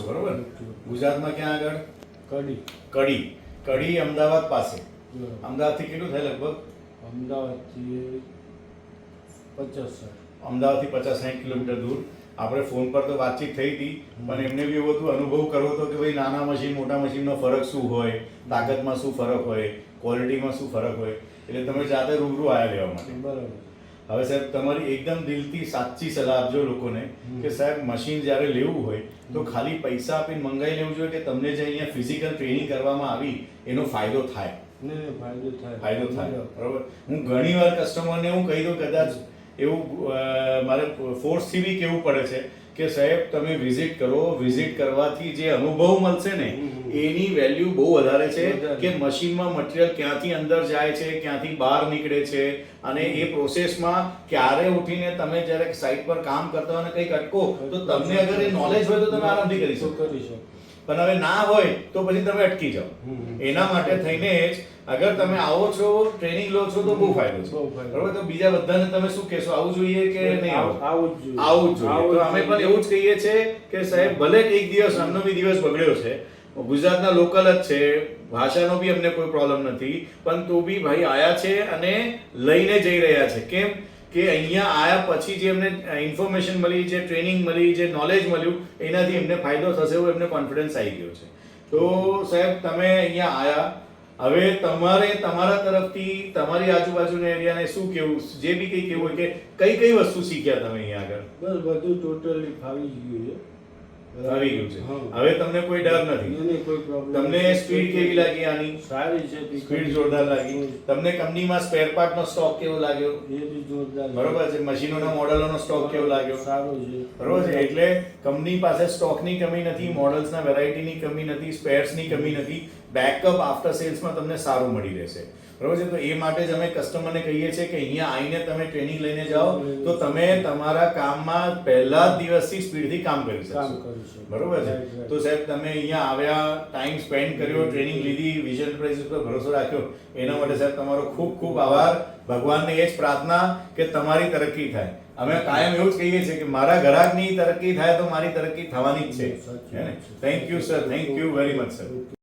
છો, બરોબર? ગુજરાતમાં ક્યાં આગળ? કડી. કડી. કડી અમદાવાદ પાસે. બરાબર. અમદાવાદથી કેટલું થાય લગભગ? અમદાવાદથી 50-60. અમદાવાદથી 50-60 કિલોમીટર દૂર. આપણે ફોન પર તો વાતચીત થઈ હતી, પણ એમને બી એવો હતો અનુભવ કરવો હતો કે ભાઈ નાના મશીન મોટા મશીનનો ફરક શું હોય, તાકાતમાં શું ફરક હોય, ક્વોલિટીમાં શું ફરક હોય, એટલે તમે જાતે રૂબરૂ આવ્યા લેવા માટે. બરાબર. હવે સાહેબ તમારી એકદમ દિલથી સાચી સલાહ આપજો લોકોને કે સાહેબ મશીન જ્યારે લેવું હોય તો ખાલી પૈસા આપીને મંગાવી લેવું જોઈએ કે તમને જે અહીંયા ફિઝિકલ ટ્રેનિંગ કરવામાં આવી એનો ફાયદો થાય. નહીં, ફાયદો થાય, બરોબર? હું ઘણી વાર કસ્ટમરને હું કહી દઉં, કદાચ એવું મારે ફોર્સથી બી કહેવું પડે છે કે સાહેબ તમે વિઝિટ કરો, વિઝિટ કરવાથી જે અનુભવ મળશે ને એની વેલ્યુ બહુ વધારે છે કે મશીનમાં મટીરિયલ ક્યાંથી અંદર જાય છે, ક્યાંથી બહાર નીકળે છે, અને એ પ્રોસેસમાં ક્યારે ઉઠીને તમે જ્યારે સાઇટ પર કામ કરતા હોય અને કંઈક અટકો તો તમને અગર એ નોલેજ હોય તો તમે આરામથી કરી શકો. પણ હવે ના હોય તો પછી તમે અટકી જાઓ. એના માટે થઈને જ અગર તમે આવો છો, ટ્રેનિંગ લો છો તો બહુ ફાયદો છે, બરોબર? તો બીજા બધાને તમે શું કહેશો, આવું જોઈએ કે નહીં? આવું જ જોઈએ. તો અમે પણ એવું જ કહીએ છીએ કે સાહેબ ભલે એક દિવસ અમનો બી દિવસ બગડ્યો છે, ગુજરાતના લોકલ જ છે, ભાષાનો બી અમને કોઈ પ્રોબ્લેમ નથી, પણ તો બી ભાઈ આયા છે અને લઈને જઈ રહ્યા છે. કેમ કે અહીંયા આયા પછી જે એમને ઇન્ફોર્મેશન મળી, જે ટ્રેનિંગ મળી, જે નોલેજ મળ્યું, એનાથી એમને ફાયદો થશે એવું એમને કોન્ફિડન્સ આવી ગયો છે. તો સાહેબ તમે અહીંયા આયા, હવે તમારે તમારા તરફથી તમારી આજુબાજુના એરિયાને શું કહેવું, જે બી કંઈ કહેવું હોય કે કઈ વસ્તુ શીખ્યા તમે અહીંયા આગળ? બસ બધું ટોટલી ફાવી ગયું છે. આવી ગયું છે. હવે તમને કોઈ ડર નથી. કોઈ પ્રોબ્લેમ. તમને સ્પીડ કેવી લાગી આની? સારી છે. સ્પીડ જોરદાર લાગી. તમને કંપનીમાં સ્પેર પાર્ટનો સ્ટોક કેવો લાગ્યો? એ બી જોરદાર. બરોબર છે. મશીનોના મોડેલોનો સ્ટોક કેવો લાગ્યો? સારો છે. બરોબર છે. એટલે કંપની પાસે સ્ટોકની કમી નથી, મોડલ્સના વેરાયટીની કમી નથી, સ્પેર્સની કમી નથી. બેકઅપ આફ્ટર સેલ્સમાં તમને સારું મળી રહેશે. બરોબર છે. તો એ માટે જ અમે કસ્ટમરને કહીએ છીએ કે અહીંયા આવીને તમે ટ્રેનિંગ લઈને જાઓ તો તમે તમારા કામમાં પહેલા જ દિવસથી સ્પીડથી કામ કરી શકશો. બરોબર છે. તો સાહેબ તમે અહીંયા આવ્યા, ટાઈમ સ્પેન્ડ કર્યો, ટ્રેનિંગ લીધી, વિઝન એન્ટરપ્રાઇઝિસ પર ભરોસો રાખ્યો, એના માટે સાહેબ તમારો ખૂબ ખૂબ આભાર. ભગવાનને એ જ પ્રાર્થના કે તમારી તરક્કી થાય. અમે કાયમ એવું જ કહીએ છીએ કે મારા ગ્રાહકની તરક્કી થાય તો મારી તરક્કી થવાની જ છે. Thank you sir, thank you very much sir.